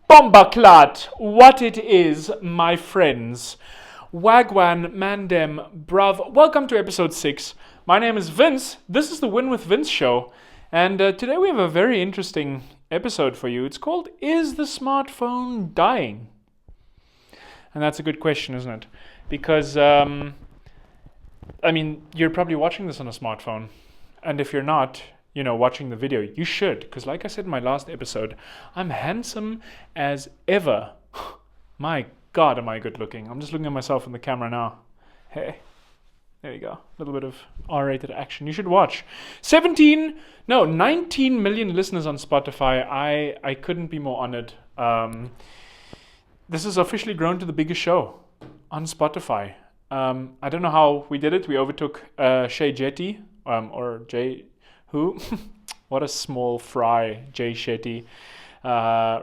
Bombaklat, what it is, my friends. Wagwan, Mandem, Brav. Welcome to episode 6. My name is Vince. This is the Win with Vince show. And today we have a very interesting episode for you. It's called Is the Smartphone Dying? And that's a good question, isn't it? Because, you're probably watching this on a smartphone. And if you're not, watching the video, you should, because like I said in my last episode, I'm handsome as ever. My God, am I good looking. I'm just looking at myself in the camera now. Hey, there you go. A little bit of R-rated action. You should watch. 19 million listeners on Spotify. I couldn't be more honored. This has officially grown to the biggest show on Spotify. I don't know how we did it. We overtook Shay Jetty, or Jay... Who? What a small fry, Jay Shetty. Joe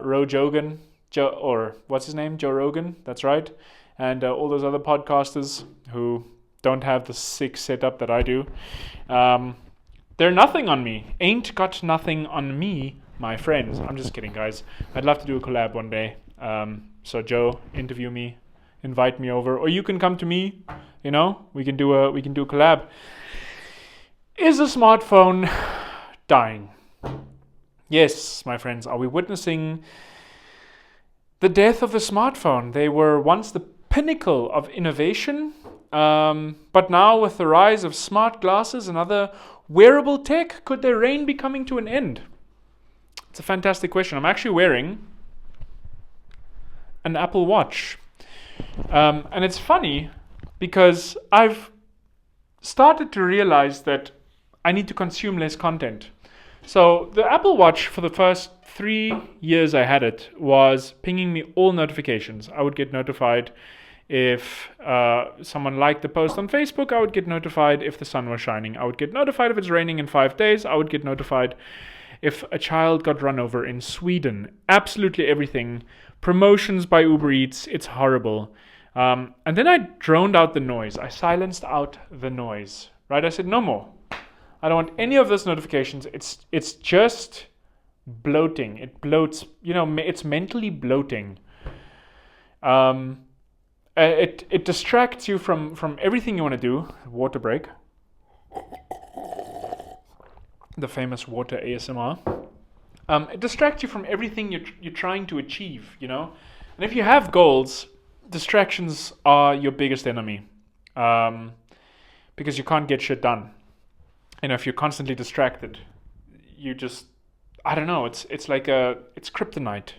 Rogan, that's right. And all those other podcasters who don't have the sick setup that I do. They're nothing on me. Ain't got nothing on me, my friends. I'm just kidding, guys. I'd love to do a collab one day. So Joe, interview me, invite me over, or you can come to me. We can do a collab. Is a smartphone dying? Yes, my friends. Are we witnessing the death of the smartphone? They were once the pinnacle of innovation, but now with the rise of smart glasses and other wearable tech, could their reign be coming to an end? It's a fantastic question. I'm actually wearing an Apple Watch. And it's funny because I've started to realize that I need to consume less content. So the Apple Watch, for the first 3 years I had it, was pinging me all notifications. I would get notified if someone liked the post on Facebook. I would get notified if the sun was shining. I would get notified if it's raining in 5 days. I would get notified if a child got run over in Sweden. Absolutely everything. Promotions by Uber Eats. It's horrible. And then I droned out the noise. I silenced out the noise. Right? I said, no more. I don't want any of those notifications. It's just bloating. It bloats. It's mentally bloating. It distracts you from everything you want to do. Water break. The famous water ASMR. It distracts you from everything you're trying to achieve. And if you have goals, distractions are your biggest enemy. Because you can't get shit done. If you're constantly distracted, you just, I don't know, it's kryptonite,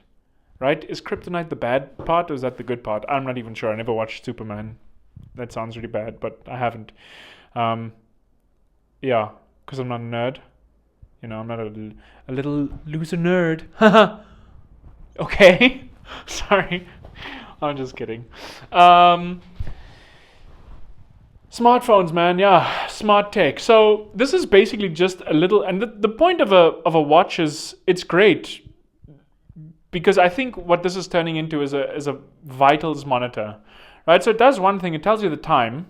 right? Is kryptonite the bad part or is that the good part? I'm not even sure. I never watched Superman. That sounds really bad, but I haven't. Because I'm not a nerd. I'm not a little loser nerd. Okay. Sorry. I'm just kidding. Smartphones, man, yeah, smart tech. So this is basically just a little, and the point of a watch is it's great because I think what this is turning into is a vitals monitor, right? So it does one thing, it tells you the time,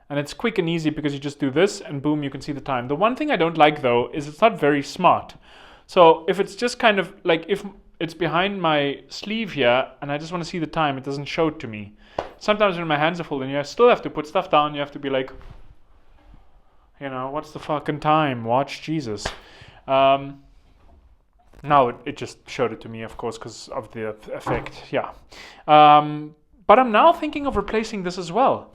and it's quick and easy because you just do this and boom, you can see the time. The one thing I don't like though is it's not very smart. So if it's just kind of like if it's behind my sleeve here and I just want to see the time, it doesn't show it to me. Sometimes when my hands are full and you still have to put stuff down, you have to be like, what's the fucking time? Watch Jesus. Now it just showed it to me, of course, because of the effect. Yeah. But I'm now thinking of replacing this as well.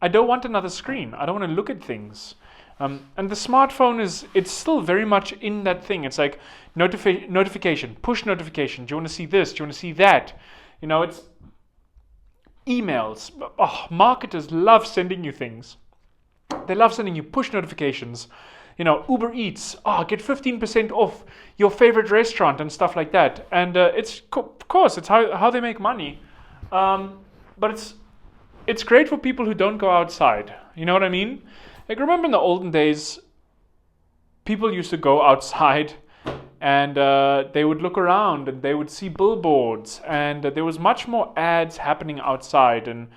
I don't want another screen. I don't want to look at things. And the smartphone it's still very much in that thing. It's like notification, push notification. Do you want to see this? Do you want to see that? It's emails. Oh, marketers love sending you things. They love sending you push notifications. Uber Eats. Oh, get 15% off your favorite restaurant and stuff like that. And of course, it's how they make money. But it's great for people who don't go outside. You know what I mean? Like, remember in the olden days, people used to go outside and they would look around and they would see billboards and there was much more ads happening outside and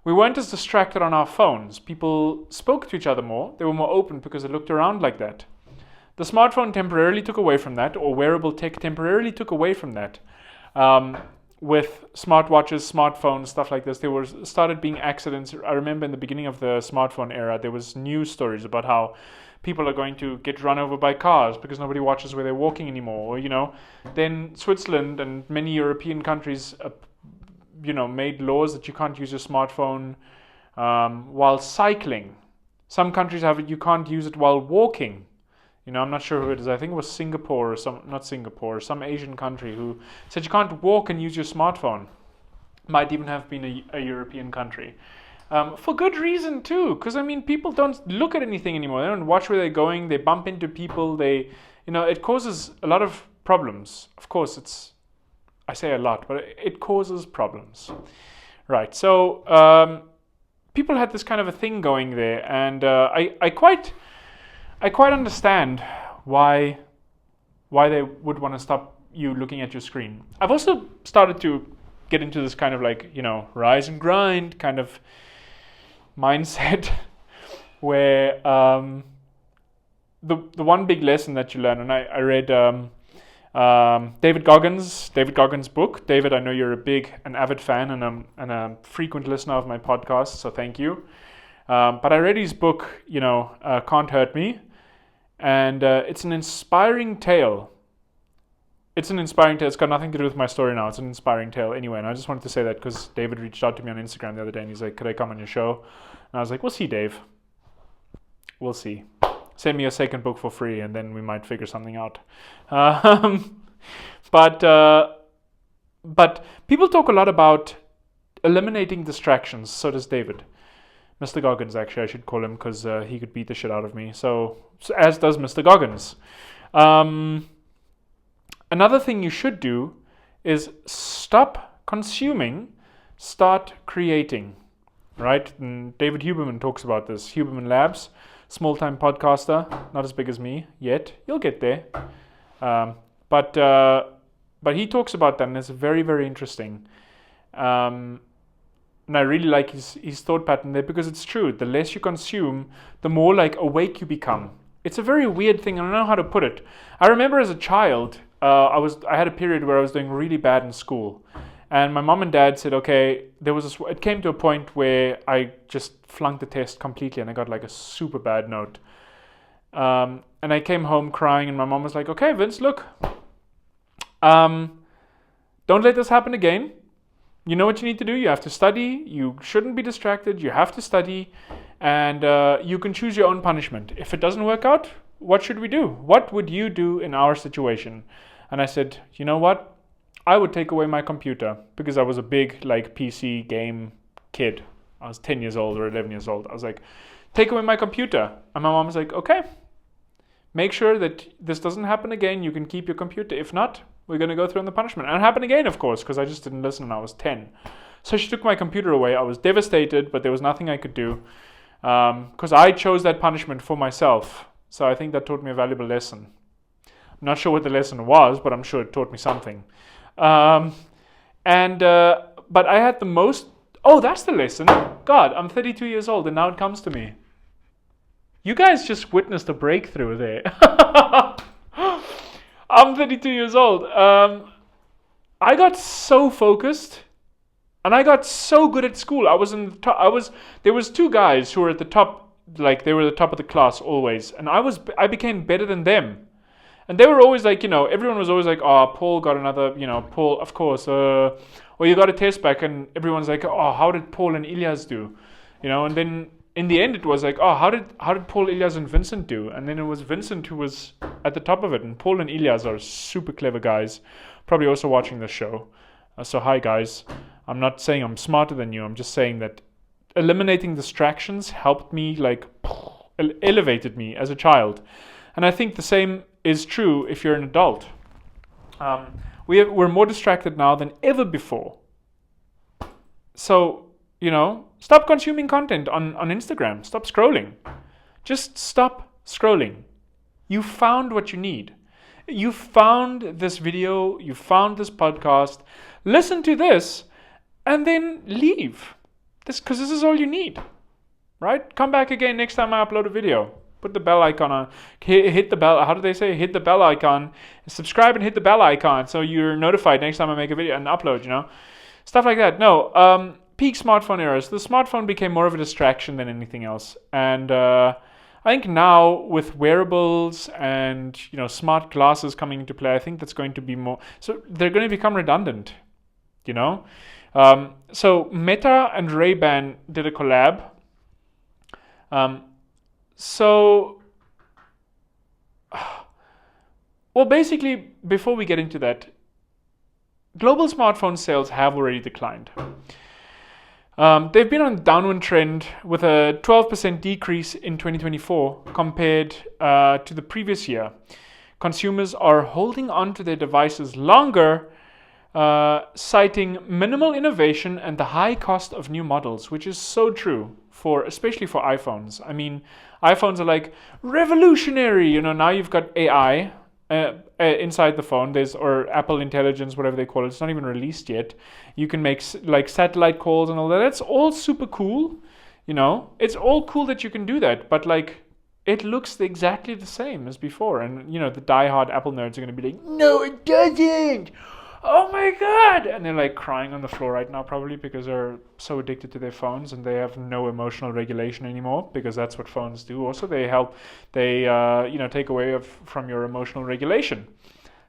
we weren't as distracted on our phones. People spoke to each other more. They were more open because they looked around like that. The smartphone temporarily took away from that, or wearable tech temporarily took away from that. with smartwatches, smartphones, stuff like this. There was started being accidents. I remember in the beginning of the smartphone era, there was news stories about how people are going to get run over by cars because nobody watches where they're walking anymore. Or, then Switzerland and many European countries, made laws that you can't use your smartphone while cycling. Some countries have it, you can't use it while walking. I'm not sure who it is. I think it was Singapore or some Asian country who said you can't walk and use your smartphone. Might even have been a European country. For good reason too, because people don't look at anything anymore. They don't watch where they're going. They bump into people. It causes a lot of problems. Of course, I say a lot, but it causes problems. Right. So people had this kind of a thing going there, and I quite understand why they would want to stop you looking at your screen. I've also started to get into this kind of rise and grind kind of mindset where the one big lesson that you learn, and I read David Goggins' book. David, I know you're an avid fan and a frequent listener of my podcast, so thank you. But I read his book, Can't Hurt Me, and it's an inspiring tale. It's got nothing to do with my story now. It's an inspiring tale anyway, and I just wanted to say that because David reached out to me on Instagram the other day and he's like, could I come on your show? And I was like, we'll see, Dave. We'll see. Send me a second book for free and then we might figure something out. But people talk a lot about eliminating distractions. So does David. Mr. Goggins, actually, I should call him because he could beat the shit out of me. So as does Mr. Goggins. Another thing you should do is stop consuming, start creating. Right? And David Huberman talks about this. Huberman Labs, small-time podcaster, not as big as me yet. You'll get there. But he talks about that, and it's very, very interesting. And I really like his thought pattern there because it's true. The less you consume, the more awake you become. It's a very weird thing. I don't know how to put it. I remember as a child, I had a period where I was doing really bad in school. And my mom and dad said, okay, it came to a point where I just flunked the test completely and I got a super bad note. And I came home crying and my mom was like, okay, Vince, look, don't let this happen again. You know what you need to do? You have to study. You shouldn't be distracted. You have to study. And you can choose your own punishment. If it doesn't work out, what should we do? What would you do in our situation? And I said, you know what? I would take away my computer because I was a big PC game kid. I was 10 years old or 11 years old. I was like, take away my computer. And my mom was like, okay, make sure that this doesn't happen again. You can keep your computer. If not, we're going to go through on the punishment. And it happened again, of course, because I just didn't listen and I was 10. So she took my computer away. I was devastated, but there was nothing I could do because I chose that punishment for myself. So I think that taught me a valuable lesson. I'm not sure what the lesson was, but I'm sure it taught me something. But I had the most... Oh, that's the lesson. God, I'm 32 years old and now it comes to me. You guys just witnessed a breakthrough there. I'm 32 years old. I got so focused and I got so good at school. I was in the top. There was two guys who were at the top, they were the top of the class always. And I became better than them. And they were always everyone was always like, oh, Paul got another, Paul, of course, or you got a test back, and everyone's like, oh, how did Paul and Ilyas do? And then in the end it was like, oh, how did Paul, Ilyas, and Vincent do? And then it was Vincent who was at the top of it, and Paul and Ilyas are super clever guys, probably also watching the show. So hi guys, I'm not saying I'm smarter than you, I'm just saying that eliminating distractions helped me, elevated me as a child. And I think the same is true if you're an adult. We're more distracted now than ever before. So, stop consuming content on Instagram. Stop scrolling. Just stop scrolling. You found what you need. You found this video. You found this podcast. Listen to this and then leave. Because this is all you need. Right? Come back again next time I upload a video. Put the bell icon on. Hit the bell. How do they say? Hit the bell icon. Subscribe and hit the bell icon so you're notified next time I make a video and upload. Stuff like that. No. Peak smartphone eras. The smartphone became more of a distraction than anything else, and I think now with wearables and smart glasses coming into play, I think that's going to be more. So they're going to become redundant. So Meta and Ray-Ban did a collab. Well, basically, before we get into that, global smartphone sales have already declined. They've been on a downward trend with a 12% decrease in 2024 compared to the previous year. Consumers are holding on to their devices longer, citing minimal innovation and the high cost of new models, which is so true, especially for iPhones. I mean, iPhones are like revolutionary. Now you've got AI inside the phone, or Apple Intelligence, whatever they call it. It's not even released yet. You can make like satellite calls and all that. That's all super cool. It's all cool that you can do that, but like it looks exactly the same as before. And the diehard Apple nerds are going to be like, no, it doesn't. Oh my God! And they're like crying on the floor right now, probably because they're so addicted to their phones and they have no emotional regulation anymore, because that's what phones do. Also, they take away from your emotional regulation.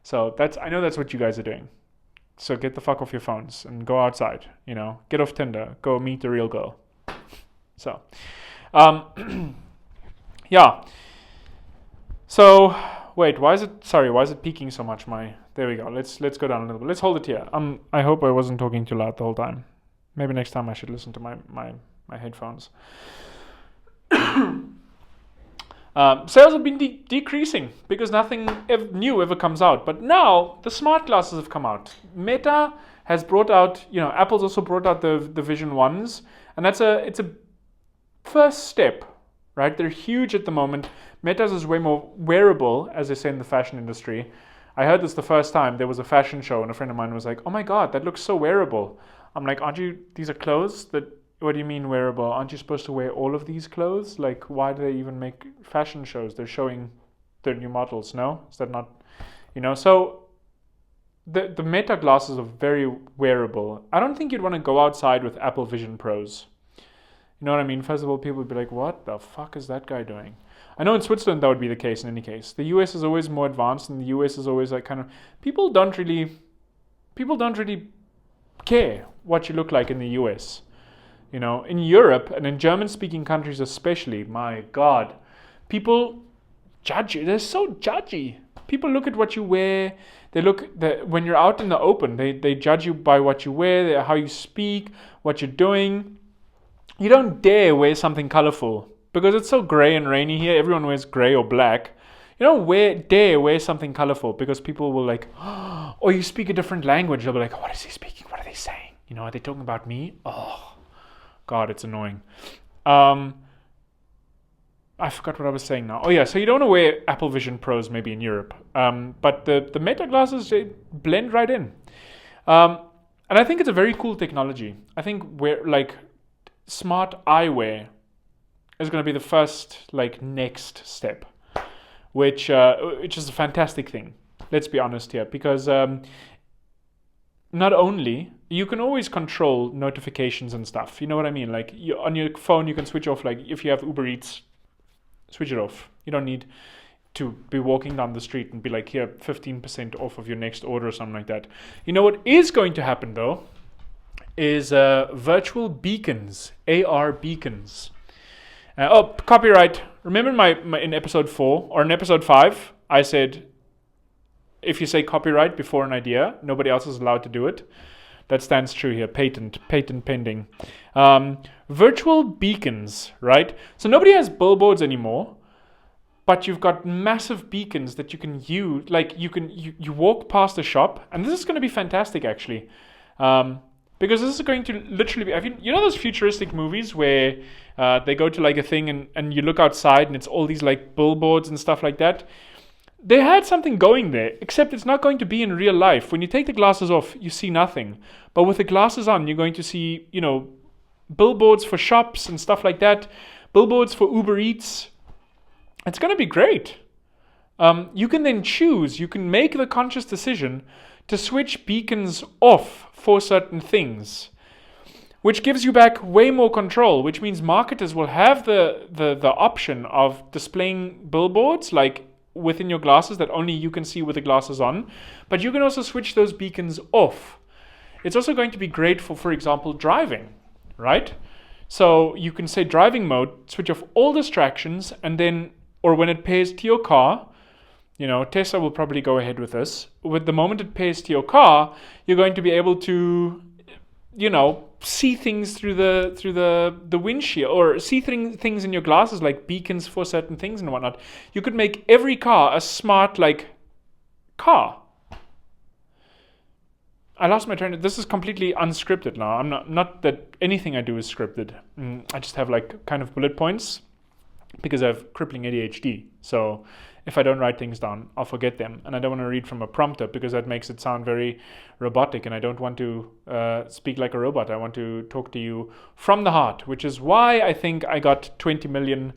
So I know that's what you guys are doing. So get the fuck off your phones and go outside. Get off Tinder. Go meet the real girl. So, yeah. So wait, why is it peaking so much? There we go. Let's go down a little bit. Let's hold it here. I hope I wasn't talking too loud the whole time. Maybe next time I should listen to my headphones. Sales have been decreasing because nothing new ever comes out. But now the smart glasses have come out. Meta has brought out, Apple's also brought out the Vision Ones, and it's a first step, right? They're huge at the moment. Meta's is way more wearable, as they say in the fashion industry. I heard this the first time. There was a fashion show and a friend of mine was like, oh my God, that looks so wearable. I'm like, these are clothes? What do you mean wearable? Aren't you supposed to wear all of these clothes? Like, why do they even make fashion shows? They're showing their new models, no? Is that not, so the Meta glasses are very wearable. I don't think you'd want to go outside with Apple Vision Pros. You know what I mean? First of all, people would be like, what the fuck is that guy doing? I know in Switzerland that would be the case in any case. The US is always more advanced, and the US is always like kind of people don't really care what you look like in the US. In Europe and in German-speaking countries especially, my God, people judge you. They're so judgy. People look at what you wear. When you're out in the open, they judge you by what you wear, how you speak, what you're doing. You don't dare wear something colorful because it's so gray and rainy here. Everyone wears gray or black. You don't dare wear something colorful because people will like, oh, or you speak a different language. They'll be like, what is he speaking? What are they saying? Are they talking about me? Oh, God, it's annoying. I forgot what I was saying now. Oh yeah, so you don't want to wear Apple Vision Pros maybe in Europe. But the Meta glasses, they blend right in. And I think it's a very cool technology. I think smart eyewear is going to be the first next step, which is a fantastic thing. Let's be honest here, because not only you can always control notifications and stuff. You know what I mean? Like on your phone, you can switch off. Like if you have Uber Eats, switch it off. You don't need to be walking down the street and be like, here, 15% off of your next order or something like that. What is going to happen though is virtual beacons, AR beacons. Copyright. Remember in episode 4 or in episode 5, I said, if you say copyright before an idea, nobody else is allowed to do it. That stands true here. Patent pending. Virtual beacons, right? So nobody has billboards anymore, but you've got massive beacons that you can use. Like you walk past a shop, and this is going to be fantastic actually. Because this is going to literally be, those futuristic movies where they go to a thing and you look outside and it's all these billboards and stuff like that. They had something going there, except it's not going to be in real life. When you take the glasses off, you see nothing. But with the glasses on, you're going to see, billboards for shops and stuff like that, billboards for Uber Eats, It's going to be great. You can then choose, you can make the conscious decision to switch beacons off for certain things, which gives you back way more control, which means marketers will have the option of displaying billboards like within your glasses that only you can see with the glasses on, but you can also switch those beacons off. It's also going to be great for example, driving, right? So you can say driving mode, switch off all distractions, and then, or when it pairs to your car, Tesla will probably go ahead with this. With the moment it pairs to your car, you're going to be able to, see things through the windshield, or see things in your glasses like beacons for certain things and whatnot. You could make every car a smart car. I lost my train. This is completely unscripted now. I'm not that anything I do is scripted. I just have kind of bullet points because I have crippling ADHD. So if I don't write things down, I'll forget them. And I don't want to read from a prompter because that makes it sound very robotic. And I don't want to speak like a robot. I want to talk to you from the heart, which is why I think I got 20 million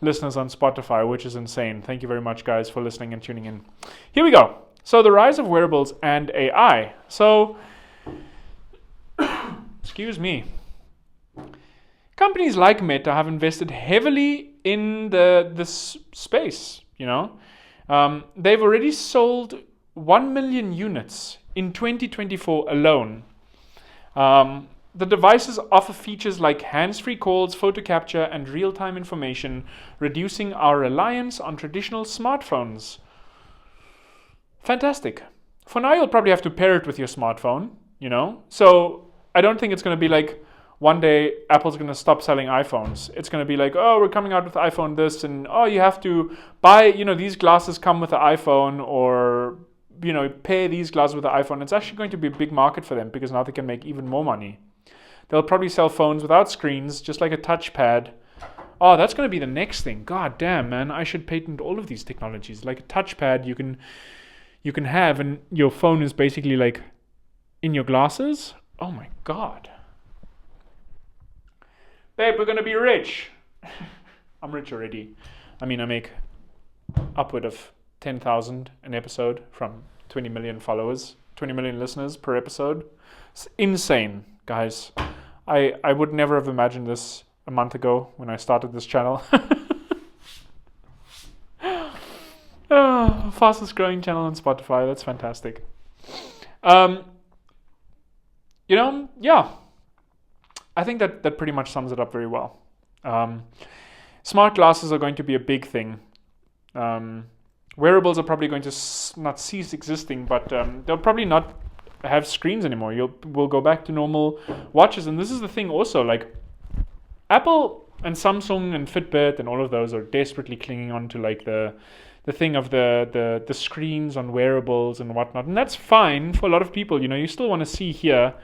listeners on Spotify, which is insane. Thank you very much, guys, for listening and tuning in. Here we go. So the rise of wearables and AI. So, excuse me. Companies like Meta have invested heavily in this space. They've already sold 1 million units in 2024 alone. The devices offer features like hands-free calls, photo capture, and real-time information, reducing our reliance on traditional smartphones. Fantastic. For now, you'll probably have to pair it with your smartphone, So I don't think it's going to be like one day Apple's going to stop selling iPhones. It's going to be like, oh, we're coming out with iPhone this, and oh, you have to buy, these glasses come with the iPhone, or, pair these glasses with the iPhone. It's actually going to be a big market for them because now they can make even more money. They'll probably sell phones without screens, just like a touchpad. Oh, that's going to be the next thing. God damn, man. I should patent all of these technologies. Like a touchpad you can have, and your phone is basically like in your glasses. Oh my God. Babe, we're going to be rich. I'm rich already. I mean, I make upward of 10,000 an episode from 20 million followers, 20 million listeners per episode. It's insane, guys. I would never have imagined this a month ago when I started this channel. Fastest growing channel on Spotify. That's fantastic. Yeah. I think that pretty much sums it up very well. Smart glasses are going to be a big thing. Wearables are probably going to not cease existing, but they'll probably not have screens anymore. We'll go back to normal watches. And this is the thing also, like Apple and Samsung and Fitbit and all of those are desperately clinging on to like the thing of the screens on wearables and whatnot. And that's fine for a lot of people. You still want to see here.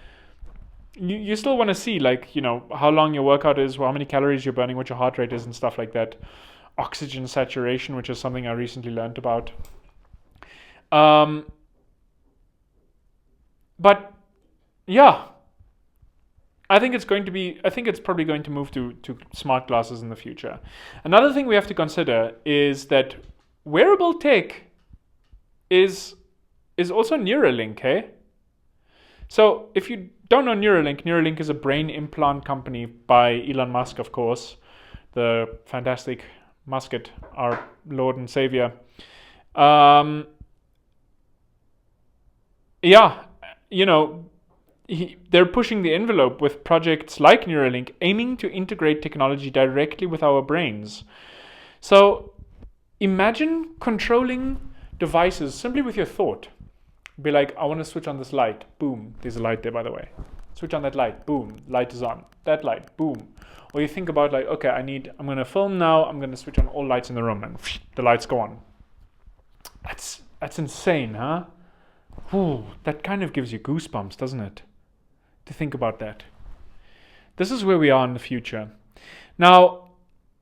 You still want to see how long your workout is, how many calories you're burning, what your heart rate is and stuff like that. Oxygen saturation, which is something I recently learned about. But yeah, I think it's probably going to move to smart glasses in the future. Another thing we have to consider is that wearable tech is also Neuralink, hey? So if you don't know Neuralink is a brain implant company by Elon Musk, of course, the fantastic Musket, our Lord and Savior. They're pushing the envelope with projects like Neuralink, aiming to integrate technology directly with our brains. So imagine controlling devices simply with your thought. Be like, I want to switch on this light. Boom. There's a light there, by the way. Switch on that light. Boom. Light is on. That light. Boom. Or you think about okay, I'm going to film now. I'm going to switch on all lights in the room, and the lights go on. That's insane, huh? Ooh, that kind of gives you goosebumps, doesn't it? To think about that. This is where we are in the future. Now,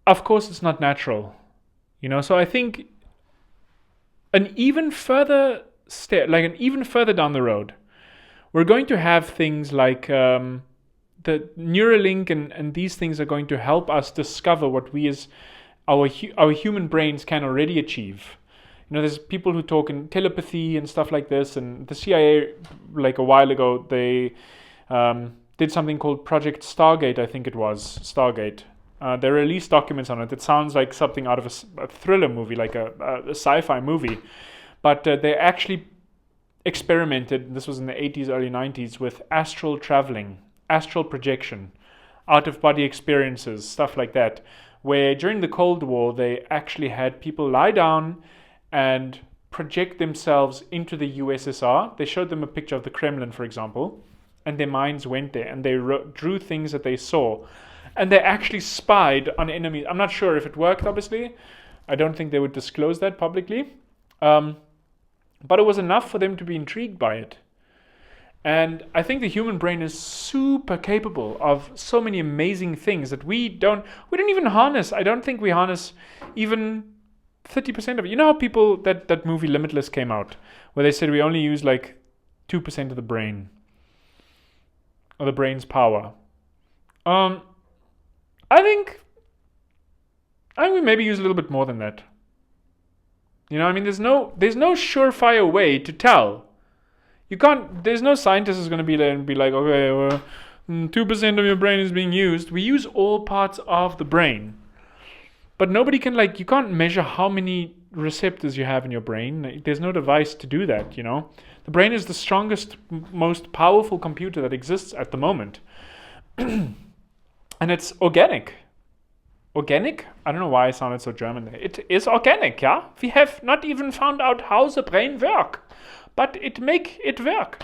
of course, it's not natural. So I think an even further down the road, we're going to have things like the Neuralink and these things are going to help us discover what we as our human brains can already achieve. There's people who talk in telepathy and stuff like this, and the CIA, like a while ago, they did something called Project Stargate, I think it was, Stargate. They released documents on it. It sounds like something out of a thriller movie, like a sci-fi movie. But they actually experimented, this was in the 80s, early 90s, with astral traveling, astral projection, out-of-body experiences, stuff like that, where during the Cold War, they actually had people lie down and project themselves into the USSR. They showed them a picture of the Kremlin, for example, and their minds went there, and they drew things that they saw. And they actually spied on enemies. I'm not sure if it worked, obviously. I don't think they would disclose that publicly. But it was enough for them to be intrigued by it. And I think the human brain is super capable of so many amazing things that we don't even harness. I don't think we harness even 30% of it. You know how people, that movie Limitless came out, where they said we only use like 2% of the brain, or the brain's power. I think we maybe use a little bit more than that. There's no surefire way to tell. There's no scientist who's going to be there and be like, okay, well, 2% of your brain is being used. We use all parts of the brain. But nobody can, you can't measure how many receptors you have in your brain. There's no device to do that, The brain is the strongest, most powerful computer that exists at the moment. And it's organic. Organic? I don't know why I sounded so German there. It is organic, yeah? We have not even found out how the brain works, but it make it work.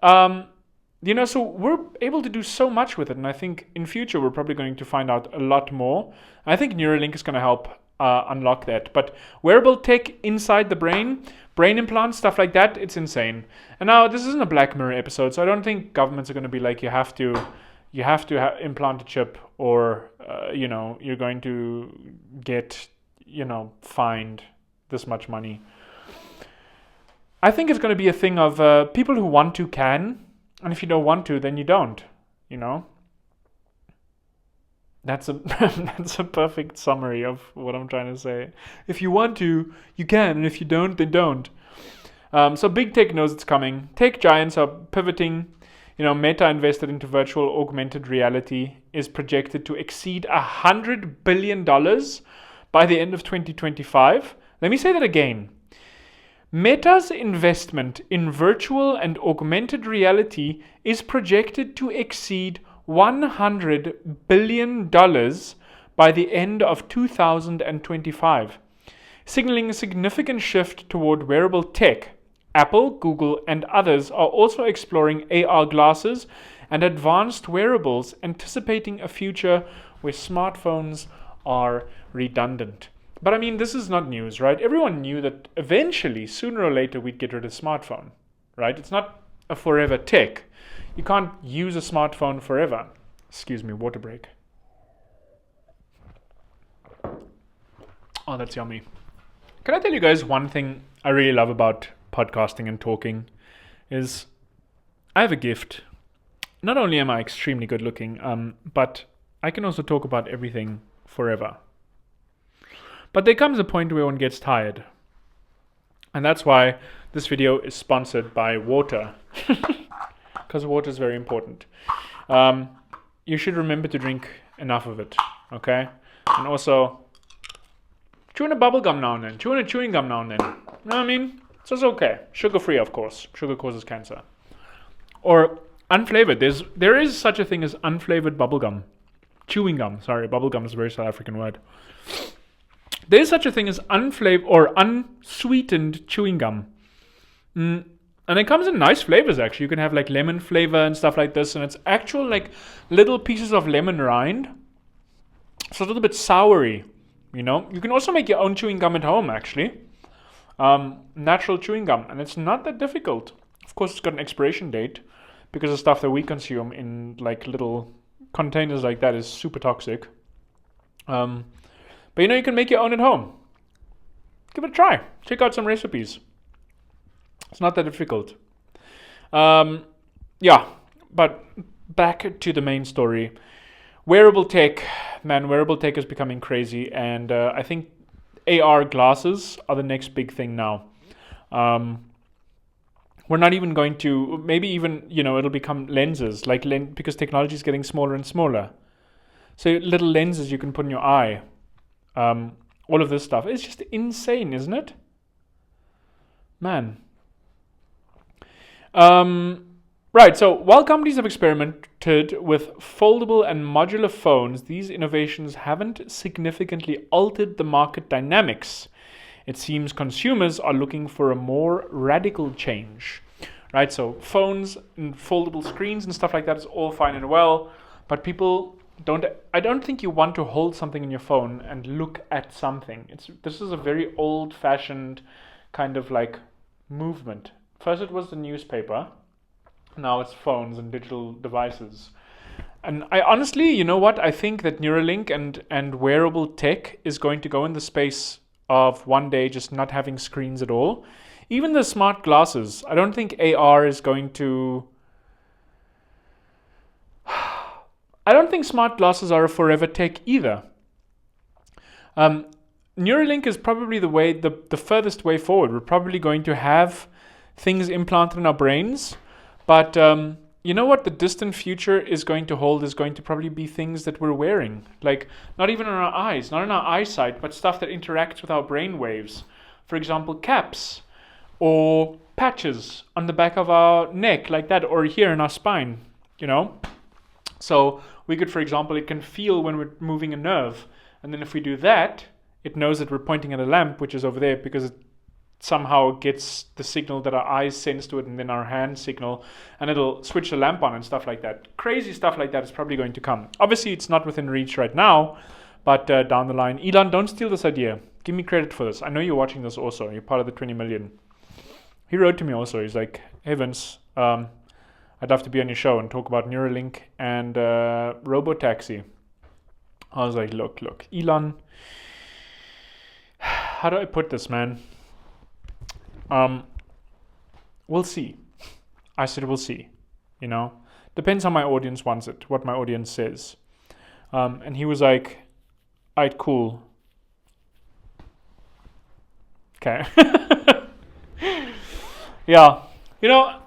So we're able to do so much with it, and I think in future we're probably going to find out a lot more. I think Neuralink is going to help unlock that. But wearable tech inside the brain implants, stuff like that, it's insane. And now this isn't a Black Mirror episode, so I don't think governments are going to be like, you have to implant a chip, or you're going to get fined this much money. I think it's going to be a thing of people who want to can, and if you don't want to, then you don't. That's a that's a perfect summary of what I'm trying to say. If you want to, you can, and if you don't, then don't. So big tech knows it's coming. Tech giants are pivoting. Meta invested into virtual augmented reality is projected to exceed $100 billion by the end of 2025. Let me say that again. Meta's investment in virtual and augmented reality is projected to exceed $100 billion by the end of 2025, signaling a significant shift toward wearable tech. Apple, Google, and others are also exploring AR glasses and advanced wearables, anticipating a future where smartphones are redundant. But this is not news, right? Everyone knew that eventually, sooner or later, we'd get rid of smartphone, right? It's not a forever tech. You can't use a smartphone forever. Excuse me, water break. Oh, that's yummy. Can I tell you guys one thing I really love about podcasting and talking is I have a gift. Not only am I extremely good looking, but I can also talk about everything forever. But there comes a point where one gets tired. And that's why this video is sponsored by water. Because water is very important. You should remember to drink enough of it, okay? And also, chewing a bubble gum now and then. Chewing a chewing gum now and then. You know what I mean? So it's okay. Sugar-free, of course. Sugar causes cancer. Or unflavored. There is such a thing as unflavored bubble gum. Chewing gum. Sorry, bubble gum is a very South African word. There is such a thing as unflavored or unsweetened chewing gum. And it comes in nice flavors, actually. You can have like lemon flavor and stuff like this. And it's actual like little pieces of lemon rind. It's a little bit soury, You can also make your own chewing gum at home, actually. Natural chewing gum. And it's not that difficult. Of course, it's got an expiration date. Because the stuff that we consume in like little containers like that is super toxic. But you can make your own at home. Give it a try. Check out some recipes. It's not that difficult. But back to the main story. Wearable tech, man, wearable tech is becoming crazy, and I think AR glasses are the next big thing now. We're not even going to, maybe even, it'll become lenses, because technology is getting smaller and smaller. So little lenses you can put in your eye. All of this stuff. It's just insane, isn't it? Man. Right, so while companies have experimented with foldable and modular phones, these innovations haven't significantly altered the market dynamics. It seems consumers are looking for a more radical change. Right, so phones and foldable screens and stuff like that is all fine and well, but I don't think you want to hold something in your phone and look at something. This is a very old-fashioned kind of like movement. First it was the newspaper, now it's phones and digital devices. And I honestly, you know what? I think that Neuralink and wearable tech is going to go in the space of one day just not having screens at all. Even the smart glasses, I don't think AR is going to... I don't think smart glasses are a forever tech either. Neuralink is probably the furthest way forward. We're probably going to have things implanted in our brains, but you know what the distant future is going to hold is going to probably be things that we're wearing, like not even in our eyes, not in our eyesight, but stuff that interacts with our brain waves. For example, caps or patches on the back of our neck like that, or here in our spine, So we could, for example, it can feel when we're moving a nerve. And then if we do that, it knows that we're pointing at a lamp, which is over there, because it somehow gets the signal that our eyes sense to it and then our hands signal, and it'll switch the lamp on and stuff like that. Crazy stuff like that is probably going to come. Obviously, it's not within reach right now, but down the line. Elon, don't steal this idea. Give me credit for this. I know you're watching this also. You're part of the 20 million. He wrote to me also. He's like, hey, Vince, I'd love to be on your show and talk about Neuralink and Robotaxi. I was like, look, Elon, how do I put this, man? We'll see. I said, we'll see. Depends how my audience wants it, what my audience says. And he was like, alright, cool. Okay. Yeah.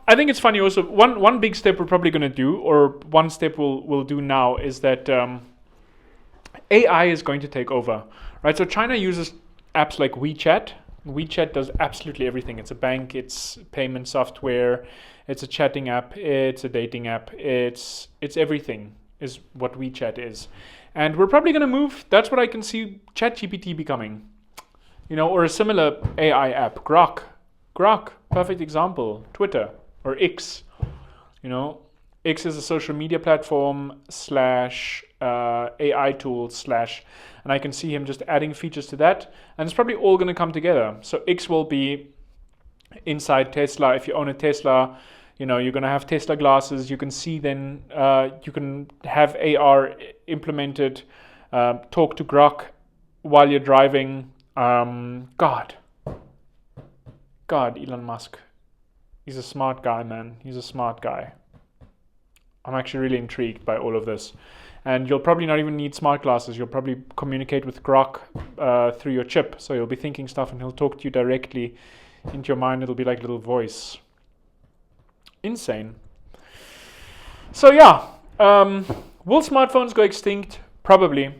I think it's funny also. One big step we're probably going to do, or one step we'll do now, is that AI is going to take over, right? So China uses apps like WeChat. WeChat does absolutely everything. It's a bank, it's payment software, it's a chatting app, it's a dating app, it's everything is what WeChat is. And we're probably going to move, that's what I can see ChatGPT becoming, or a similar AI app, Grok, perfect example, Twitter or X, X is a social media platform / AI tool / and I can see him just adding features to that, and it's probably all going to come together. So X will be inside Tesla. If you own a Tesla, you're going to have Tesla glasses. You can see then, you can have AR implemented, talk to Grok while you're driving. God, Elon Musk. He's a smart guy, man. He's a smart guy. I'm actually really intrigued by all of this. And you'll probably not even need smart glasses. You'll probably communicate with Grok through your chip. So you'll be thinking stuff and he'll talk to you directly into your mind. It'll be like a little voice. Insane. So yeah, will smartphones go extinct? Probably.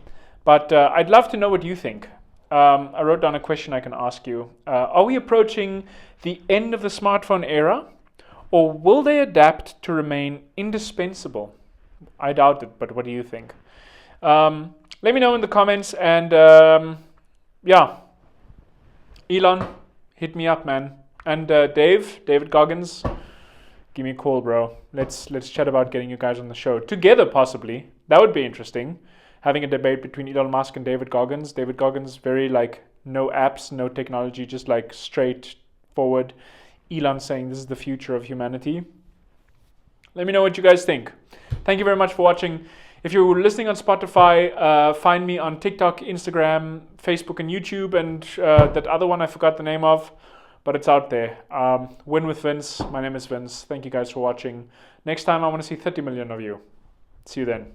But I'd love to know what you think. I wrote down a question I can ask you. Are we approaching the end of the smartphone era? Or will they adapt to remain indispensable? I doubt it, but what do you think? Let me know in the comments, and yeah, Elon, hit me up, man. And David Goggins, give me a call, bro. Let's chat about getting you guys on the show together, possibly. That would be interesting. Having a debate between Elon Musk and David Goggins. David Goggins, very like no apps, no technology, just like straightforward. Elon saying this is the future of humanity. Let me know what you guys think. Thank you very much for watching. If you're listening on Spotify, find me on TikTok, Instagram, Facebook, and YouTube, and that other one I forgot the name of, but it's out there. Win with Vince. My name is Vince. Thank you guys for watching. Next time I want to see 30 million of you. See you then.